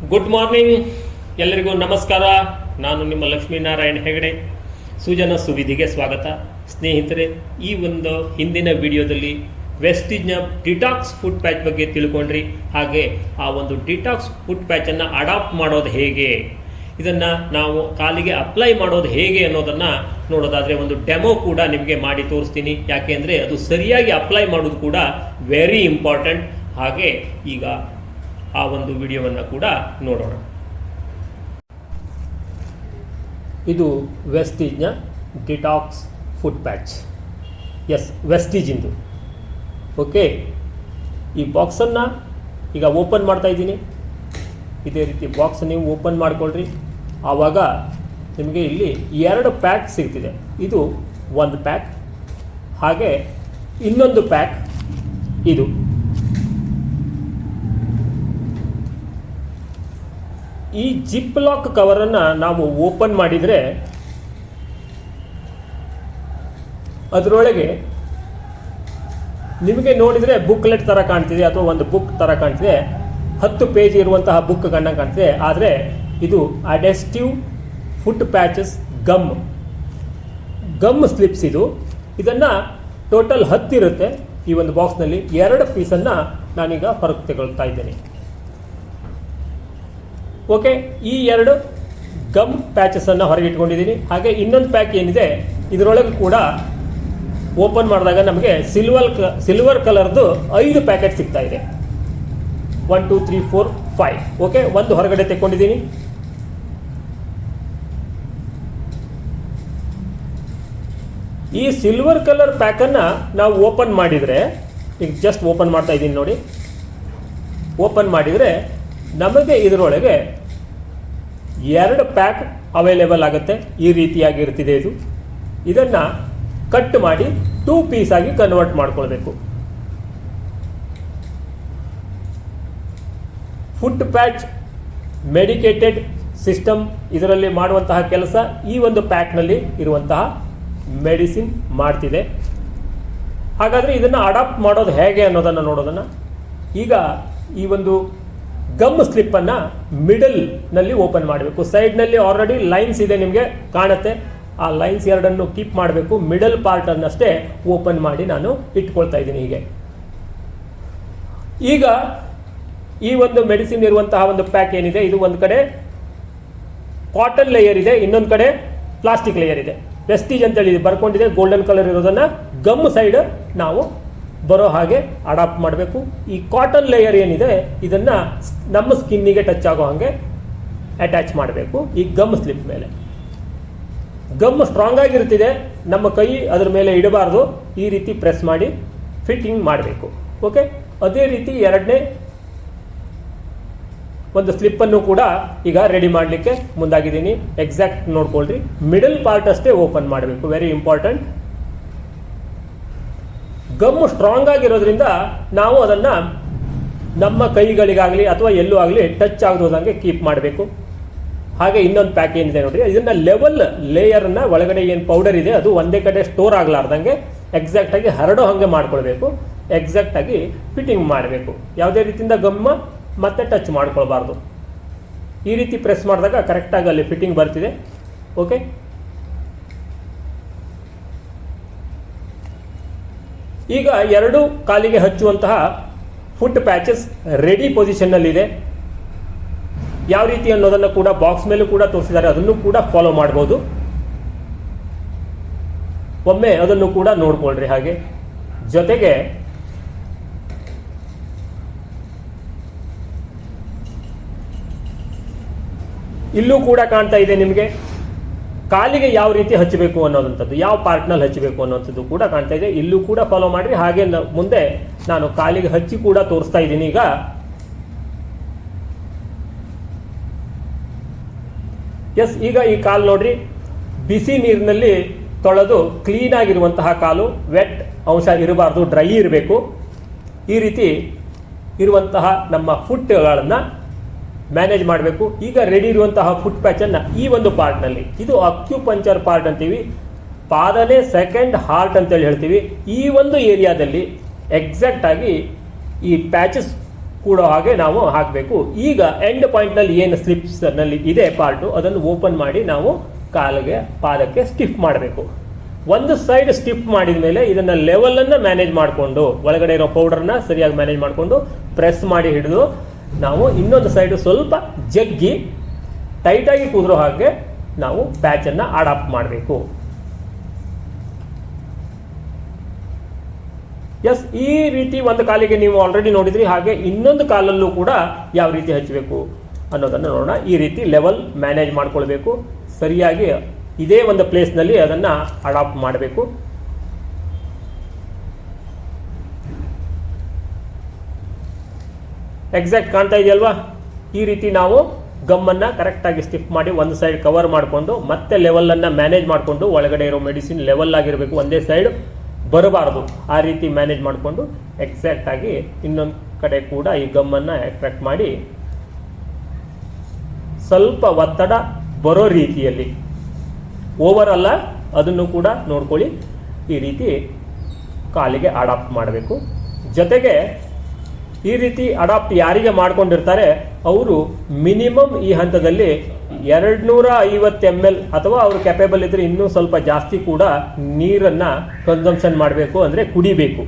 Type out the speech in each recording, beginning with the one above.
Good morning, ಎಲ್ಲರಿಗೂ ನಮಸ್ಕಾರ. ನಾನು ನಿಮ್ಮ ಲಕ್ಷ್ಮೀನಾರಾಯಣ ಹೆಗಡೆ. ಸುಜನ ಸುವಿಧಿಗೆ ಸ್ವಾಗತ. ಸ್ನೇಹಿತರೆ, ಈ ಒಂದು ಹಿಂದಿನ ವಿಡಿಯೋದಲ್ಲಿ ವೆಸ್ಟಿಜ್ನ ಡಿಟಾಕ್ಸ್ ಫುಡ್ ಪ್ಯಾಚ್ ಬಗ್ಗೆ ತಿಳ್ಕೊಂಡ್ರಿ. ಹಾಗೆ ಆ ಒಂದು ಡಿಟಾಕ್ಸ್ ಫುಡ್ ಪ್ಯಾಚನ್ನು ಅಡಾಪ್ಟ್ ಮಾಡೋದು ಹೇಗೆ, ಇದನ್ನು ನಾವು ಕಾಲಿಗೆ ಅಪ್ಲೈ ಮಾಡೋದು ಹೇಗೆ ಅನ್ನೋದನ್ನು ನೋಡೋದಾದರೆ ಒಂದು ಡೆಮೋ ಕೂಡ ನಿಮಗೆ ಮಾಡಿ ತೋರಿಸ್ತೀನಿ. ಯಾಕೆ ಅಂದರೆ ಅದು ಸರಿಯಾಗಿ ಅಪ್ಲೈ ಮಾಡೋದು ಕೂಡ ವೆರಿ ಇಂಪಾರ್ಟೆಂಟ್. ಹಾಗೆ ಈಗ ಆ ಒಂದು ವಿಡಿಯೋವನ್ನು ಕೂಡ ನೋಡೋಣ. ಇದು ವೆಸ್ಟಿಜ್ನ ಡಿಟಾಕ್ಸ್ ಫುಡ್ ಪ್ಯಾಚ್. ವೆಸ್ಟಿಜಿಂದು. ಓಕೆ, ಈ ಬಾಕ್ಸನ್ನು ಈಗ ಓಪನ್ ಮಾಡ್ತಾ ಇದ್ದೀನಿ. ಇದೇ ರೀತಿ ಬಾಕ್ಸ್ ನೀವು ಓಪನ್ ಮಾಡ್ಕೊಳ್ರಿ. ಆವಾಗ ನಿಮಗೆ ಇಲ್ಲಿ 2 ಪ್ಯಾಕ್ ಸಿಗ್ತಿದೆ. ಇದು ಒಂದು ಪ್ಯಾಕ್, ಹಾಗೆ ಇನ್ನೊಂದು ಪ್ಯಾಕ್ ಇದು. ಈ ಜಿಪ್ ಲಾಕ್ ಕವರನ್ನು ನಾವು ಓಪನ್ ಮಾಡಿದರೆ ಅದರೊಳಗೆ ನಿಮಗೆ ನೋಡಿದರೆ ಬುಕ್ಲೆಟ್ ಥರ ಕಾಣ್ತಿದೆ, ಅಥವಾ ಒಂದು ಬುಕ್ ಥರ ಕಾಣ್ತಿದೆ. 10 ಪೇಜ್ ಇರುವಂತಹ ಬುಕ್ ಕಣ್ಣ ಕಾಣ್ತಿದೆ. ಆದರೆ ಇದು ಅಡೆಸ್ಟಿವ್ ಫುಟ್ ಪ್ಯಾಚಸ್ ಗಮ್ ಸ್ಲಿಪ್ಸ್. ಇದನ್ನು ಟೋಟಲ್ 10 ಇರುತ್ತೆ ಈ ಒಂದು ಬಾಕ್ಸ್ನಲ್ಲಿ. 2 ಪೀಸನ್ನು ನಾನೀಗ ಹೊರಗೆ ತಗೊಳ್ತಾ ಇದ್ದೇನೆ. ಓಕೆ, ಈ 2 ಗಮ್ ಪ್ಯಾಚಸನ್ನು ಹೊರಗೆ ಇಟ್ಕೊಂಡಿದ್ದೀನಿ. ಹಾಗೆ ಇನ್ನೊಂದು ಪ್ಯಾಕ್ ಏನಿದೆ ಇದರೊಳಗೆ ಕೂಡ ಓಪನ್ ಮಾಡಿದಾಗ ನಮಗೆ ಸಿಲ್ವರ್ ಕಲರ್ದು 5 ಪ್ಯಾಕೆಟ್ ಸಿಗ್ತಾ ಇದೆ. 1 2 3 4 5. ಓಕೆ, ಒಂದು ಹೊರಗಡೆ ತೆಕ್ಕೊಂಡಿದ್ದೀನಿ. ಈ ಸಿಲ್ವರ್ ಕಲರ್ ಪ್ಯಾಕನ್ನು ನಾವು ಓಪನ್ ಮಾಡಿದರೆ, ಈಗ ಜಸ್ಟ್ ಓಪನ್ ಮಾಡ್ತಾ ಇದ್ದೀನಿ ನೋಡಿ. ಓಪನ್ ಮಾಡಿದರೆ ನಮಗೆ ಇದರೊಳಗೆ 2 ಪ್ಯಾಕ್ ಅವೈಲೇಬಲ್ ಆಗುತ್ತೆ. ಈ ರೀತಿಯಾಗಿ ಇರ್ತಿದೆ ಇದು. ಇದನ್ನು ಕಟ್ ಮಾಡಿ 2 ಪೀಸ್ ಆಗಿ ಕನ್ವರ್ಟ್ ಮಾಡ್ಕೊಳ್ಬೇಕು. ಫುಟ್ ಪ್ಯಾಚ್ ಮೆಡಿಕೇಟೆಡ್ ಸಿಸ್ಟಮ್ ಇದರಲ್ಲಿ ಮಾಡುವಂತಹ ಕೆಲಸ ಈ ಒಂದು ಪ್ಯಾಕ್ನಲ್ಲಿ ಇರುವಂತಹ ಮೆಡಿಸಿನ್ ಮಾಡ್ತಿದೆ. ಹಾಗಾದರೆ ಇದನ್ನು ಅಡಾಪ್ಟ್ ಮಾಡೋದು ಹೇಗೆ ಅನ್ನೋದನ್ನು ನೋಡೋದನ್ನು. ಈಗ ಈ ಒಂದು ಗಮ್ ಸ್ಲಿಪ್ಪನ್ನು ಮಿಡಲ್ನಲ್ಲಿ ಓಪನ್ ಮಾಡಬೇಕು. ಸೈಡ್ನಲ್ಲಿ ಆಲ್ರೆಡಿ ಲೈನ್ಸ್ ಇದೆ, ನಿಮಗೆ ಕಾಣುತ್ತೆ. ಆ ಲೈನ್ಸ್ 2 ಕೀಪ್ ಮಾಡಬೇಕು. ಮಿಡಲ್ ಪಾರ್ಟನ್ನಷ್ಟೇ ಓಪನ್ ಮಾಡಿ ನಾನು ಇಟ್ಕೊಳ್ತಾ ಇದ್ದೀನಿ ಹೀಗೆ. ಈಗ ಈ ಒಂದು ಮೆಡಿಸಿನ್ ಇರುವಂತಹ ಒಂದು ಪ್ಯಾಕ್ ಏನಿದೆ, ಇದು ಒಂದು ಕಡೆ ಕಾಟನ್ ಲೇಯರ್ ಇದೆ, ಇನ್ನೊಂದು ಕಡೆ ಪ್ಲಾಸ್ಟಿಕ್ ಲೇಯರ್ ಇದೆ. ವೆಸ್ಟೀಜ್ ಅಂತೇಳಿ ಬರ್ಕೊಂಡಿದೆ, ಗೋಲ್ಡನ್ ಕಲರ್ ಇರೋದನ್ನು ಗಮ್ ಸೈಡ್ ನಾವು ಬರೋ ಹಾಗೆ ಅಡಾಪ್ಟ್ ಮಾಡಬೇಕು. ಈ ಕಾಟನ್ ಲೇಯರ್ ಏನಿದೆ ಇದನ್ನು ನಮ್ಮ ಸ್ಕಿನ್ನಿಗೆ ಟಚ್ ಆಗೋ ಹಾಗೆ ಅಟ್ಯಾಚ್ ಮಾಡಬೇಕು ಈ ಗಮ್ ಸ್ಲಿಪ್ ಮೇಲೆ. ಗಮ್ ಸ್ಟ್ರಾಂಗ್ ಆಗಿರ್ತಿದೆ, ನಮ್ಮ ಕೈ ಅದರ ಮೇಲೆ ಇಡಬಾರ್ದು. ಈ ರೀತಿ ಪ್ರೆಸ್ ಮಾಡಿ ಫಿಟ್ಟಿಂಗ್ ಮಾಡಬೇಕು. ಓಕೆ, ಅದೇ ರೀತಿ 2ನೇ ಒಂದು ಸ್ಲಿಪ್ಪನ್ನು ಕೂಡ ಈಗ ರೆಡಿ ಮಾಡಲಿಕ್ಕೆ ಮುಂದಾಗಿದ್ದೀನಿ. ಎಕ್ಸಾಕ್ಟ್ ನೋಡ್ಕೊಳ್ರಿ. ಮಿಡಲ್ ಪಾರ್ಟ್ ಅಷ್ಟೇ ಓಪನ್ ಮಾಡಬೇಕು, ವೆರಿ ಇಂಪಾರ್ಟೆಂಟ್. ಗಮ್ ಸ್ಟ್ರಾಂಗ್ ಆಗಿರೋದ್ರಿಂದ ನಾವು ಅದನ್ನು ನಮ್ಮ ಕೈಗಳಿಗಾಗಲಿ ಅಥವಾ ಎಲ್ಲೂ ಆಗಲಿ ಟಚ್ ಆಗದಂಗೆ ಕೀಪ್ ಮಾಡಬೇಕು. ಹಾಗೆ ಇನ್ನೊಂದು ಪ್ಯಾಕ್ ಏನಿದೆ ನೋಡಿರಿ, ಇದನ್ನು ಲೆವೆಲ್ ಲೇಯರ್ನ ಒಳಗಡೆ ಏನು ಪೌಡರ್ ಇದೆ ಅದು ಒಂದೇ ಕಡೆ ಸ್ಟೋರ್ ಆಗಲಾರ್ದಂಗೆ ಎಕ್ಸಾಕ್ಟಾಗಿ ಹರಡೋ ಹಾಗೆ ಮಾಡ್ಕೊಳ್ಬೇಕು. ಎಕ್ಸಾಕ್ಟಾಗಿ ಫಿಟ್ಟಿಂಗ್ ಮಾಡಬೇಕು. ಯಾವುದೇ ರೀತಿಯಿಂದ ಗಮ್ಮ ಮತ್ತೆ ಟಚ್ ಮಾಡ್ಕೊಳ್ಬಾರ್ದು. ಈ ರೀತಿ ಪ್ರೆಸ್ ಮಾಡಿದಾಗ ಕರೆಕ್ಟಾಗಿ ಅಲ್ಲಿ ಫಿಟ್ಟಿಂಗ್ ಬರ್ತಿದೆ. ಓಕೆ, ಈಗ 2 ಕಾಲಿಗೆ ಹಚ್ಚುವಂತಹ ಫುಟ್ ಪ್ಯಾಚಸ್ ರೆಡಿ ಪೊಸಿಷನ್ನಲ್ಲಿದೆ. ಯಾವ ರೀತಿ ಅನ್ನೋದನ್ನು ಕೂಡ ಬಾಕ್ಸ್ ಮೇಲೂ ಕೂಡ ತೋರಿಸಿದ್ದಾರೆ, ಅದನ್ನು ಕೂಡ ಫಾಲೋ ಮಾಡ್ಬೋದು. ಒಮ್ಮೆ ಅದನ್ನು ಕೂಡ ನೋಡ್ಕೊಳ್ರಿ. ಹಾಗೆ ಜೊತೆಗೆ ಇಲ್ಲೂ ಕೂಡ ಕಾಣ್ತಾ ಇದೆ ನಿಮಗೆ ಕಾಲಿಗೆ ಯಾವ ರೀತಿ ಹಚ್ಚಬೇಕು ಅನ್ನೋದಂಥದ್ದು, ಯಾವ ಪಾರ್ಟ್ನಲ್ಲಿ ಹಚ್ಚಬೇಕು ಅನ್ನೋಂಥದ್ದು ಕೂಡ ಕಾಣ್ತಾ ಇದೆ. ಇಲ್ಲೂ ಕೂಡ ಫಾಲೋ ಮಾಡಿರಿ. ಹಾಗೆ ಮುಂದೆ ನಾನು ಕಾಲಿಗೆ ಹಚ್ಚಿ ಕೂಡ ತೋರಿಸ್ತಾ ಇದ್ದೀನಿ. ಈಗ ಈ ಕಾಲು ನೋಡ್ರಿ, ಬಿಸಿ ನೀರಿನಲ್ಲಿ ತೊಳೆದು ಕ್ಲೀನ್ ಆಗಿರುವಂತಹ ಕಾಲು. ವೆಟ್ ಅಂಶ ಇರಬಾರ್ದು, ಡ್ರೈ ಇರಬೇಕು. ಈ ರೀತಿ ಇರುವಂತಹ ನಮ್ಮ ಫುಟ್ಗಳನ್ನು ಮ್ಯಾನೇಜ್ ಮಾಡಬೇಕು. ಈಗ ರೆಡಿ ಇರುವಂತಹ ಫುಟ್ ಪ್ಯಾಚನ್ನು ಈ ಒಂದು ಪಾರ್ಟ್ನಲ್ಲಿ, ಇದು ಅಕ್ಯುಪಂಚರ್ ಪಾರ್ಟ್ ಅಂತೀವಿ, ಪಾದನೆ ಸೆಕೆಂಡ್ ಹಾರ್ಟ್ ಅಂತೇಳಿ ಹೇಳ್ತೀವಿ. ಈ ಒಂದು ಏರಿಯಾದಲ್ಲಿ ಎಕ್ಸಾಕ್ಟ್ ಆಗಿ ಈ ಪ್ಯಾಚಸ್ ಕೂಡೋ ಹಾಗೆ ನಾವು ಹಾಕಬೇಕು. ಈಗ ಎಂಡ್ ಪಾಯಿಂಟ್ನಲ್ಲಿ ಏನು ಸ್ಲಿಪ್ಸ್ನಲ್ಲಿ ಇದೆ ಪಾರ್ಟು ಅದನ್ನು ಓಪನ್ ಮಾಡಿ ನಾವು ಪಾದಕ್ಕೆ ಸ್ಟಿಫ್ ಮಾಡಬೇಕು. ಒಂದು ಸೈಡ್ ಸ್ಟಿಫ್ ಮಾಡಿದ ಮೇಲೆ ಇದನ್ನು ಲೆವೆಲನ್ನು ಮ್ಯಾನೇಜ್ ಮಾಡಿಕೊಂಡು ಒಳಗಡೆ ಇರೋ ಪೌಡರ್ನ ಸರಿಯಾಗಿ ಮ್ಯಾನೇಜ್ ಮಾಡಿಕೊಂಡು ಪ್ರೆಸ್ ಮಾಡಿ ಹಿಡಿದು ನಾವು ಇನ್ನೊಂದು ಸೈಡು ಸ್ವಲ್ಪ ಜಗ್ಗಿ ಟೈಟಾಗಿ ಕೂದ್ರೋ ಹಾಗೆ ನಾವು ಪ್ಯಾಚನ್ನು ಅಡಾಪ್ಟ್ ಮಾಡಬೇಕು. ಎಸ್, ಈ ರೀತಿ ಒಂದು ಕಾಲಿಗೆ ನೀವು ಆಲ್ರೆಡಿ ನೋಡಿದ್ರಿ. ಹಾಗೆ ಇನ್ನೊಂದು ಕಾಲಲ್ಲೂ ಕೂಡ ಯಾವ ರೀತಿ ಹಚ್ಚಬೇಕು ಅನ್ನೋದನ್ನು ನೋಡೋಣ. ಈ ರೀತಿ ಲೆವೆಲ್ ಮ್ಯಾನೇಜ್ ಮಾಡ್ಕೊಳ್ಬೇಕು. ಸರಿಯಾಗಿ ಇದೇ ಒಂದು ಪ್ಲೇಸ್ನಲ್ಲಿ ಅದನ್ನು ಅಡಾಪ್ಟ್ ಮಾಡಬೇಕು. ಎಕ್ಸಾಕ್ಟ್ ಕಾಣ್ತಾ ಇದೆಯಲ್ವಾ? ಈ ರೀತಿ ನಾವು ಗಮ್ಮನ್ನು ಕರೆಕ್ಟಾಗಿ ಸ್ಟಿಫ್ ಮಾಡಿ ಒಂದು ಸೈಡ್ ಕವರ್ ಮಾಡಿಕೊಂಡು ಮತ್ತೆ ಲೆವೆಲನ್ನು ಮ್ಯಾನೇಜ್ ಮಾಡಿಕೊಂಡು ಒಳಗಡೆ ಇರೋ ಮೆಡಿಸಿನ್ ಲೆವೆಲ್ ಆಗಿರಬೇಕು, ಒಂದೇ ಸೈಡ್ ಬರಬಾರ್ದು. ಆ ರೀತಿ ಮ್ಯಾನೇಜ್ ಮಾಡಿಕೊಂಡು ಎಕ್ಸಾಕ್ಟಾಗಿ ಇನ್ನೊಂದು ಕಡೆ ಕೂಡ ಈ ಗಮ್ಮನ್ನು ಎಕ್ಸ್ಟ್ರಾಕ್ಟ್ ಮಾಡಿ ಸ್ವಲ್ಪ ಒತ್ತಡ ಬರೋ ರೀತಿಯಲ್ಲಿ, ಓವರ್ ಅಲ್ಲ, ಅದನ್ನು ಕೂಡ ನೋಡ್ಕೊಳ್ಳಿ. ಈ ರೀತಿ ಕಾಲಿಗೆ ಅಡಾಪ್ಟ್ ಮಾಡಬೇಕು. ಜೊತೆಗೆ ಈ ರೀತಿ ಅಡಾಪ್ಟ್ ಯಾರಿಗೆ ಮಾಡ್ಕೊಂಡಿರ್ತಾರೆ ಅವರು ಮಿನಿಮಮ್ ಈ ಹಂತದಲ್ಲಿ 250 ml ಅಥವಾ ಅವರು ಕೆಪೇಬಲ್ ಇದ್ರೆ ಇನ್ನೂ ಸ್ವಲ್ಪ ಜಾಸ್ತಿ ಕೂಡ ನೀರನ್ನು ಕನ್ಸಂಪ್ಷನ್ ಮಾಡಬೇಕು, ಅಂದರೆ ಕುಡಿಬೇಕು.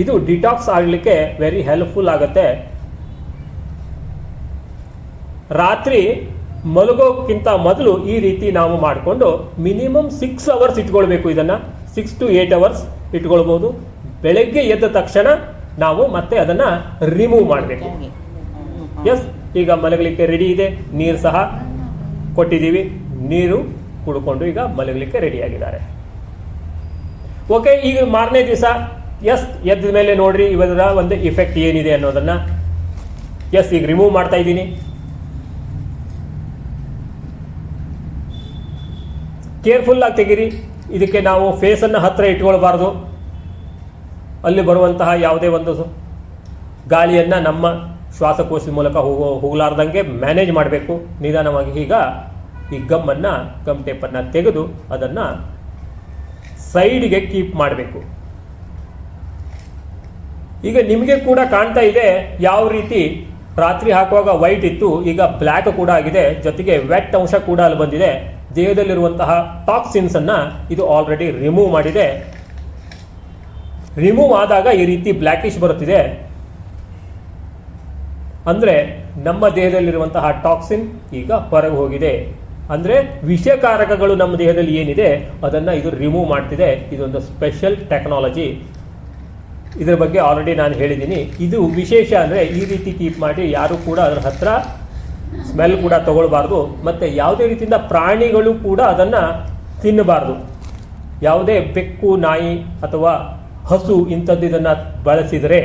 ಇದು ಡಿಟಾಕ್ಸ್ ಆಗಲಿಕ್ಕೆ ವೆರಿ ಹೆಲ್ಪ್ಫುಲ್ ಆಗುತ್ತೆ. ರಾತ್ರಿ ಮಲಗೋಕ್ಕಿಂತ ಮೊದಲು ಈ ರೀತಿ ನಾವು ಮಾಡಿಕೊಂಡು ಮಿನಿಮಮ್ 6 ಅವರ್ಸ್ ಇಟ್ಕೊಳ್ಬೇಕು. ಇದನ್ನು 6 to 8 ಅವರ್ಸ್ ಇಟ್ಕೊಳ್ಬೋದು. ಬೆಳಗ್ಗೆ ಎದ್ದ ತಕ್ಷಣ ನಾವು ಮತ್ತೆ ಅದನ್ನು ರಿಮೂವ್ ಮಾಡಬೇಕು. ಎಸ್, ಈಗ ಮಲಗಲಿಕ್ಕೆ ರೆಡಿ ಇದೆ. ನೀರು ಸಹ ಕೊಟ್ಟಿದ್ದೀವಿ. ನೀರು ಕುಡ್ಕೊಂಡು ಈಗ ಮಲಗಲಿಕ್ಕೆ ರೆಡಿಯಾಗಿದ್ದಾರೆ. ಓಕೆ, ಈಗ ಮಾರನೇ ದಿವಸ ಎದ್ದ ಮೇಲೆ ನೋಡ್ರಿ ಇವರ ಒಂದು ಇಫೆಕ್ಟ್ ಏನಿದೆ ಅನ್ನೋದನ್ನು. ಈಗ ರಿಮೂವ್ ಮಾಡ್ತಾ ಇದ್ದೀನಿ. ಕೇರ್ಫುಲ್ ಆಗಿ ತೆಗೀರಿ. ಇದಕ್ಕೆ ನಾವು ಫೇಸನ್ನು ಹತ್ತಿರ ಇಟ್ಕೊಳ್ಬಾರ್ದು. ಅಲ್ಲಿ ಬರುವಂತಹ ಯಾವುದೇ ಒಂದು ಗಾಳಿಯನ್ನು ನಮ್ಮ ಶ್ವಾಸಕೋಶದ ಮೂಲಕ ಹೋಗಲಾರ್ದಂಗೆ ಮ್ಯಾನೇಜ್ ಮಾಡಬೇಕು ನಿಧಾನವಾಗಿ. ಈಗ ಈ ಗಮ್ ಟೇಪನ್ನು ತೆಗೆದು ಅದನ್ನು ಸೈಡಿಗೆ ಕೀಪ್ ಮಾಡಬೇಕು. ಈಗ ನಿಮಗೆ ಕೂಡ ಕಾಣ್ತಾ ಇದೆ ಯಾವ ರೀತಿ ರಾತ್ರಿ ಹಾಕುವಾಗ ವೈಟ್ ಇತ್ತು, ಈಗ ಬ್ಲ್ಯಾಕ್ ಕೂಡ ಆಗಿದೆ. ಜೊತೆಗೆ ವೆಟ್ ಅಂಶ ಕೂಡ ಅಲ್ಲಿ ಬಂದಿದೆ. ದೇಹದಲ್ಲಿರುವಂತಹ ಟಾಕ್ಸಿನ್ಸನ್ನು ಇದು ಆಲ್ರೆಡಿ ರಿಮೂವ್ ಮಾಡಿದೆ. ರಿಮೂವ್ ಆದಾಗ ಈ ರೀತಿ ಬ್ಲ್ಯಾಕಿಶ್ ಬರುತ್ತಿದೆ. ಅಂದರೆ ನಮ್ಮ ದೇಹದಲ್ಲಿರುವಂತಹ ಟಾಕ್ಸಿನ್ ಈಗ ಹೊರಗೆ ಹೋಗಿದೆ. ಅಂದರೆ ವಿಷಕಾರಕಗಳು ನಮ್ಮ ದೇಹದಲ್ಲಿ ಏನಿದೆ ಅದನ್ನು ಇದು ರಿಮೂವ್ ಮಾಡ್ತಿದೆ. ಇದೊಂದು ಸ್ಪೆಷಲ್ ಟೆಕ್ನಾಲಜಿ. ಇದರ ಬಗ್ಗೆ ಆಲ್ರೆಡಿ ನಾನು ಹೇಳಿದ್ದೀನಿ. ಇದು ವಿಶೇಷ ಅಂದರೆ ಈ ರೀತಿ ಕೀಪ್ ಮಾಡಿ ಯಾರು ಕೂಡ ಅದರ ಹತ್ರ ಸ್ಮೆಲ್ ಕೂಡ ತಗೊಳ್ಬಾರ್ದು. ಮತ್ತು ಯಾವುದೇ ರೀತಿಯಿಂದ ಪ್ರಾಣಿಗಳು ಕೂಡ ಅದನ್ನು ತಿನ್ನಬಾರ್ದು. ಯಾವುದೇ ಬೆಕ್ಕು, ನಾಯಿ ಅಥವಾ ಹಸು ಇಂಥದ್ದು ಇದನ್ನು ಬಳಸಿದರೆ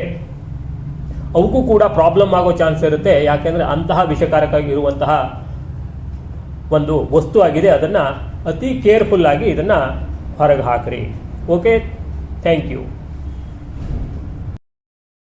ಅವಕ್ಕೂ ಕೂಡ ಪ್ರಾಬ್ಲಮ್ ಆಗೋ ಚಾನ್ಸ್ ಇರುತ್ತೆ. ಯಾಕೆಂದರೆ ಅಂತಹ ವಿಷಕಾರಕ ಇರುವಂತಹ ಒಂದು ವಸ್ತು ಆಗಿದೆ. ಅದನ್ನು ಅತಿ ಕೇರ್ಫುಲ್ ಆಗಿ ಇದನ್ನು ಹೊರಗೆ ಹಾಕ್ರಿ. Okay, thank you.